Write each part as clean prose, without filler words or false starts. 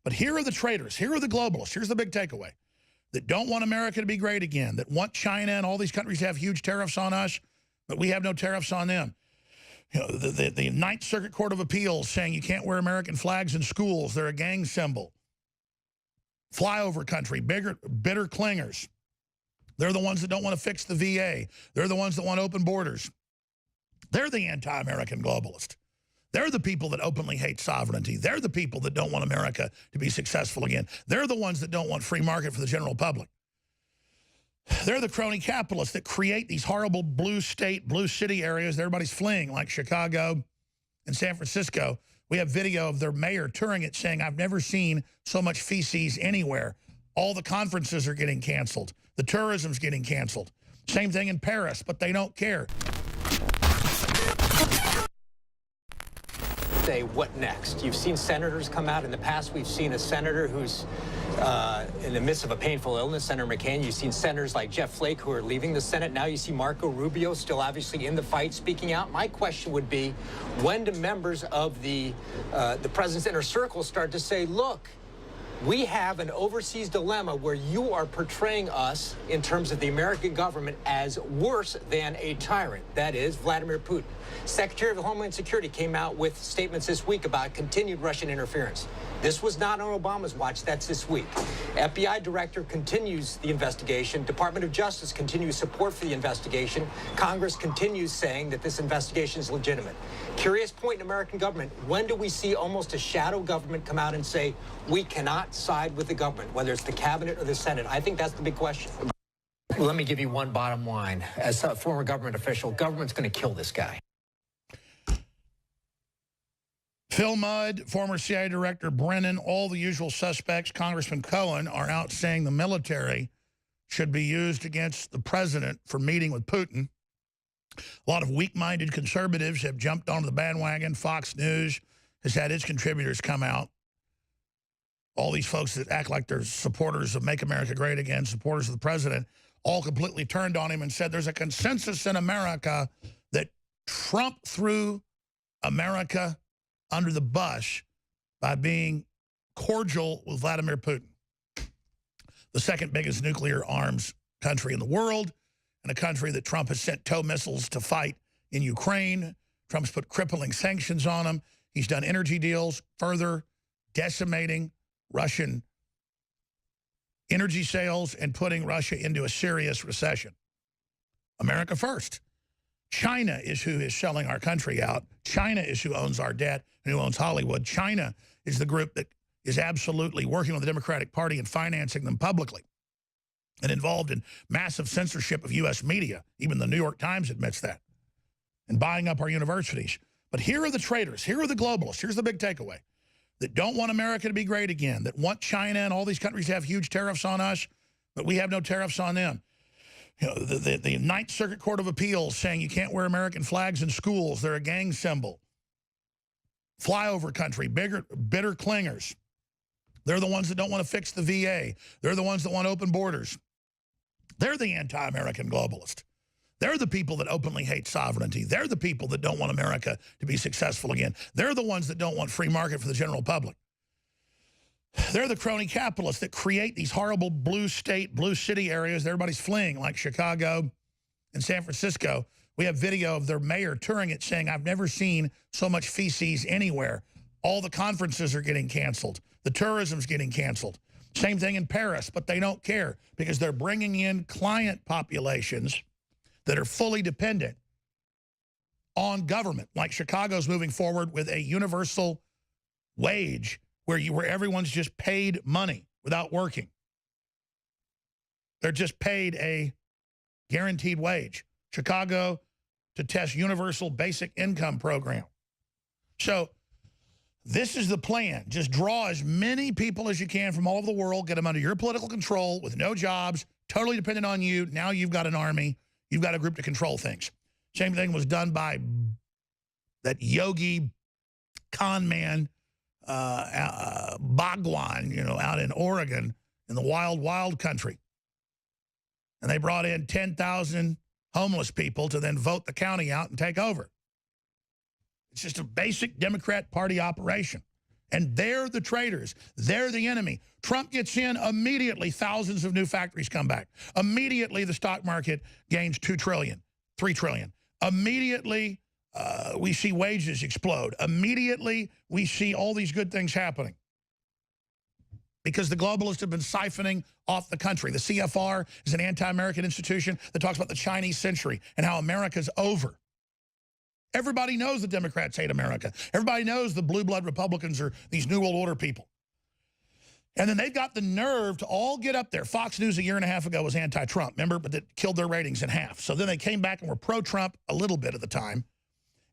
But here are the traitors. Here are the globalists. Here's the big takeaway. That don't want America to be great again. That want China and all these countries to have huge tariffs on us, but we have no tariffs on them. You know, the Ninth Circuit Court of Appeals saying you can't wear American flags in schools. They're a gang symbol. Flyover country, bitter clingers. They're the ones that don't want to fix the VA. They're the ones that want open borders. They're the anti-American globalist. They're the people that openly hate sovereignty. They're the people that don't want America to be successful again. They're the ones that don't want free market for the general public. They're the crony capitalists that create these horrible blue state, blue city areas that everybody's fleeing, like Chicago and San Francisco. We have video of their mayor touring it saying, I've never seen so much feces anywhere. All the conferences are getting canceled. The tourism's getting canceled. Same thing in Paris, but they don't care. Say, what next? You've seen senators come out. In the past, we've seen a senator who's in the midst of a painful illness, Senator McCain. You've seen senators like Jeff Flake who are leaving the Senate. Now you see Marco Rubio still obviously in the fight, speaking out. My question would be, when do members of the president's inner circle start to say, look, we have an overseas dilemma where you are portraying us in terms of the American government as worse than a tyrant. That is Vladimir Putin. Secretary of Homeland Security came out with statements this week about continued Russian interference. This was not on Obama's watch. That's this week. FBI director continues the investigation. Department of Justice continues support for the investigation. Congress continues saying that this investigation is legitimate. Curious point in American government. When do we see almost a shadow government come out and say, we cannot side with the government, whether it's the cabinet or the Senate? I think that's the big question. Well, let me give you one bottom line. As a former government official, government's going to kill this guy. Phil Mudd, former CIA Director Brennan, all the usual suspects, Congressman Cohen, are out saying the military should be used against the president for meeting with Putin. A lot of weak-minded conservatives have jumped onto the bandwagon. Fox News has had its contributors come out. All these folks that act like they're supporters of Make America Great Again, supporters of the president, all completely turned on him and said there's a consensus in America that Trump threw America under the bus by being cordial with Vladimir Putin, the second biggest nuclear arms country in the world, and a country that Trump has sent tow missiles to fight in Ukraine. Trump's put crippling sanctions on him. He's done energy deals, further decimating Russian energy sales and putting Russia into a serious recession. America first. China is who is selling our country out. China is who owns our debt and who owns Hollywood. China is the group that is absolutely working with the Democratic Party and financing them publicly and involved in massive censorship of U.S. media. Even the New York Times admits that. And buying up our universities. But here are the traitors. Here are the globalists. Here's the big takeaway. That don't want America to be great again. That want China and all these countries to have huge tariffs on us, but we have no tariffs on them. You know, the Ninth Circuit Court of Appeals saying you can't wear American flags in schools. They're a gang symbol. Flyover country, bitter clingers. They're the ones that don't want to fix the VA. They're the ones that want open borders. They're the anti-American globalist. They're the people that openly hate sovereignty. They're the people that don't want America to be successful again. They're the ones that don't want free market for the general public. They're the crony capitalists that create these horrible blue state, blue city areas that everybody's fleeing, like Chicago and San Francisco. We have video of their mayor touring it saying, I've never seen so much feces anywhere. All the conferences are getting canceled. The tourism's getting canceled. Same thing in Paris, but they don't care because they're bringing in client populations that are fully dependent on government. Like Chicago's moving forward with a universal wage where everyone's just paid money without working. They're just paid a guaranteed wage. Chicago to test universal basic income program. So this is the plan. Just draw as many people as you can from all over the world, get them under your political control with no jobs, totally dependent on you. Now you've got an army. You've got a group to control things. Same thing was done by that yogi con man, Bhagwan, you know, out in Oregon in the wild, wild country. And they brought in 10,000 homeless people to then vote the county out and take over. It's just a basic Democrat Party operation. And they're the traitors. They're the enemy. Trump gets in, immediately thousands of new factories come back. Immediately the stock market gains $2 trillion, $3 trillion. Immediately we see wages explode. Immediately we see all these good things happening. Because the globalists have been siphoning off the country. The CFR is an anti-American institution that talks about the Chinese century and how America's over. Everybody knows the Democrats hate America. Everybody knows the blue blood Republicans are these New World Order people. And then they've got the nerve to all get up there. Fox News a year and a half ago was anti-Trump, remember? But that killed their ratings in half. So then they came back and were pro-Trump a little bit at the time.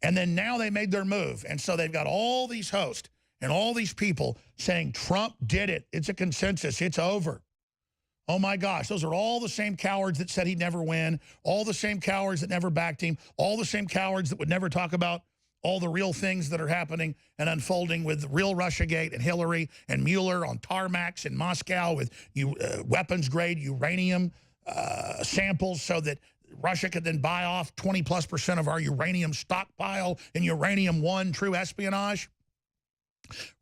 And then now they made their move. And so they've got all these hosts and all these people saying Trump did it. It's a consensus. It's over. Oh, my gosh. Those are all the same cowards that said he'd never win, all the same cowards that never backed him, all the same cowards that would never talk about all the real things that are happening and unfolding with real Russiagate and Hillary and Mueller on tarmacs in Moscow with weapons-grade uranium samples so that Russia could then buy off 20+% of our uranium stockpile in uranium-1 true espionage.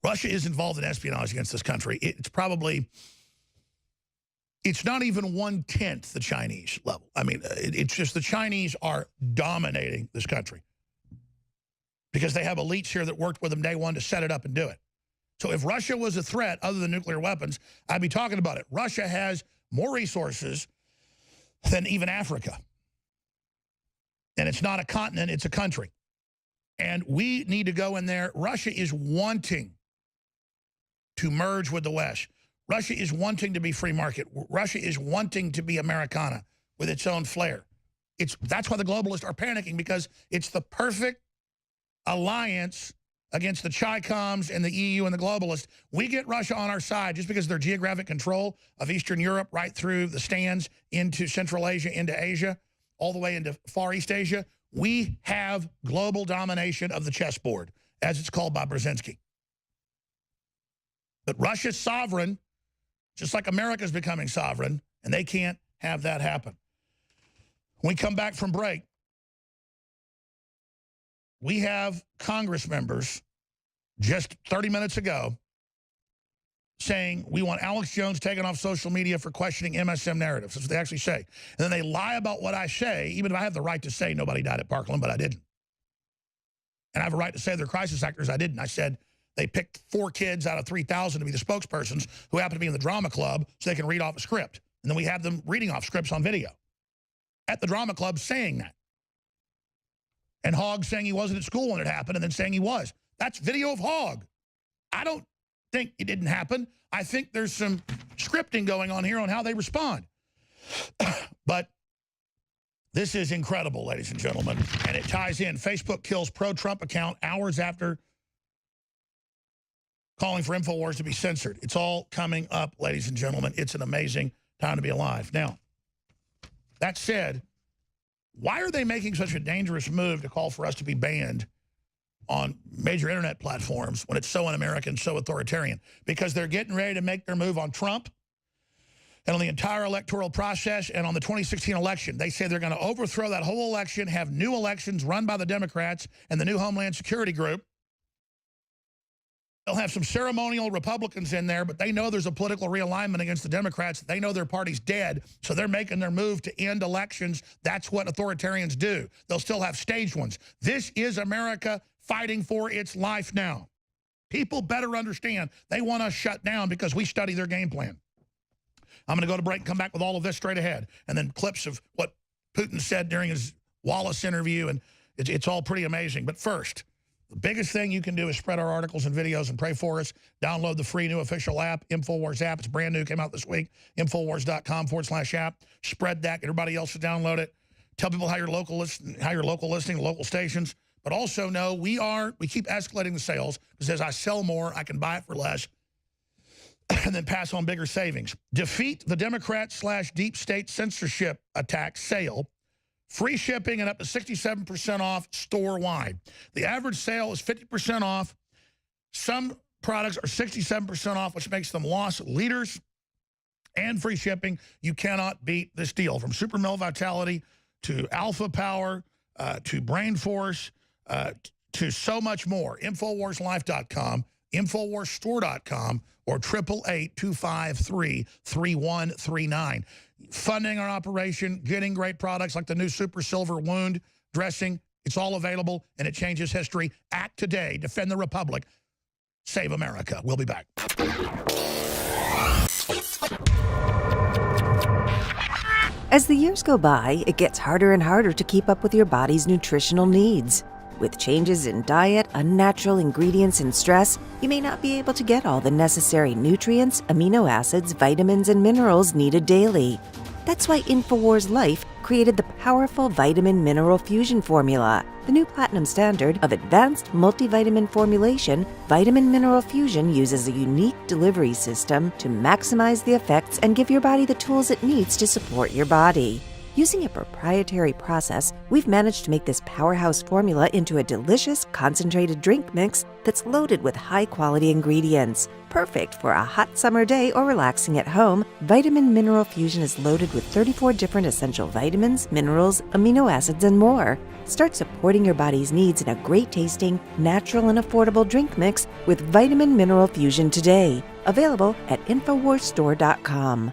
Russia is involved in espionage against this country. It's not even 1/10 the Chinese level. I mean, it's just the Chinese are dominating this country because they have elites here that worked with them day one to set it up and do it. So if Russia was a threat other than nuclear weapons, I'd be talking about it. Russia has more resources than even Africa. And it's not a continent, it's a country. And we need to go in there. Russia is wanting to merge with the West. Russia is wanting to be free market. Russia is wanting to be Americana with its own flair. That's why the globalists are panicking, because it's the perfect alliance against the Chi-Coms and the EU and the globalists. We get Russia on our side just because of their geographic control of Eastern Europe right through the stands into Central Asia, into Asia, all the way into Far East Asia. We have global domination of the chessboard, as it's called by Brzezinski. But Russia's sovereign, just like America's becoming sovereign, and they can't have that happen. When we come back from break, we have Congress members just 30 minutes ago saying we want Alex Jones taken off social media for questioning MSM narratives. That's what they actually say. And then they lie about what I say, even if I have the right to say nobody died at Parkland, but I didn't. And I have a right to say they're crisis actors. I didn't. I said they picked 4 kids out of 3,000 to be the spokespersons who happen to be in the drama club so they can read off a script. And then we have them reading off scripts on video at the drama club saying that. And Hogg saying he wasn't at school when it happened and then saying he was. That's video of Hogg. I don't think it didn't happen. I think there's some scripting going on here on how they respond. But this is incredible, ladies and gentlemen, and it ties in. Facebook kills pro-Trump account hours after calling for InfoWars to be censored. It's all coming up, ladies and gentlemen. It's an amazing time to be alive. Now, that said, why are they making such a dangerous move to call for us to be banned on major internet platforms when it's so un-American, so authoritarian? Because they're getting ready to make their move on Trump and on the entire electoral process and on the 2016 election. They say they're going to overthrow that whole election, have new elections run by the Democrats and the new Homeland Security Group. They'll have some ceremonial Republicans in there, but they know there's a political realignment against the Democrats. They know their party's dead, so they're making their move to end elections. That's what authoritarians do. They'll still have staged ones. This is America fighting for its life now. People better understand they want us shut down because we study their game plan. I'm going to go to break and come back with all of this straight ahead, and then clips of what Putin said during his Wallace interview, and it's all pretty amazing. But first, the biggest thing you can do is spread our articles and videos and pray for us. Download the free new official app, InfoWars app. It's brand new, came out this week, Infowars.com/app. Spread that, get everybody else to download it. Tell people how your local listing, local stations. But also know we keep escalating the sales, because as I sell more, I can buy it for less and then pass on bigger savings. Defeat the Democrat/deep state censorship attack sale. Free shipping and up to 67% off store-wide. The average sale is 50% off. Some products are 67% off, which makes them loss leaders. And free shipping. You cannot beat this deal. From Super Male Vitality to Alpha Power to Brain Force to so much more. InfoWarsLife.com. InfoWarsStore.com or 888-253-3139. Funding our operation, getting great products like the new Super Silver Wound dressing. It's all available, and it changes history. Act today. Defend the Republic. Save America. We'll be back. As the years go by, it gets harder and harder to keep up with your body's nutritional needs. With changes in diet, unnatural ingredients, and stress, you may not be able to get all the necessary nutrients, amino acids, vitamins, and minerals needed daily. That's why InfoWars Life created the powerful Vitamin Mineral Fusion formula. The new platinum standard of advanced multivitamin formulation, Vitamin Mineral Fusion uses a unique delivery system to maximize the effects and give your body the tools it needs to support your body. Using a proprietary process, we've managed to make this powerhouse formula into a delicious, concentrated drink mix that's loaded with high-quality ingredients. Perfect for a hot summer day or relaxing at home, Vitamin Mineral Fusion is loaded with 34 different essential vitamins, minerals, amino acids, and more. Start supporting your body's needs in a great-tasting, natural, and affordable drink mix with Vitamin Mineral Fusion today. Available at InfoWarsStore.com.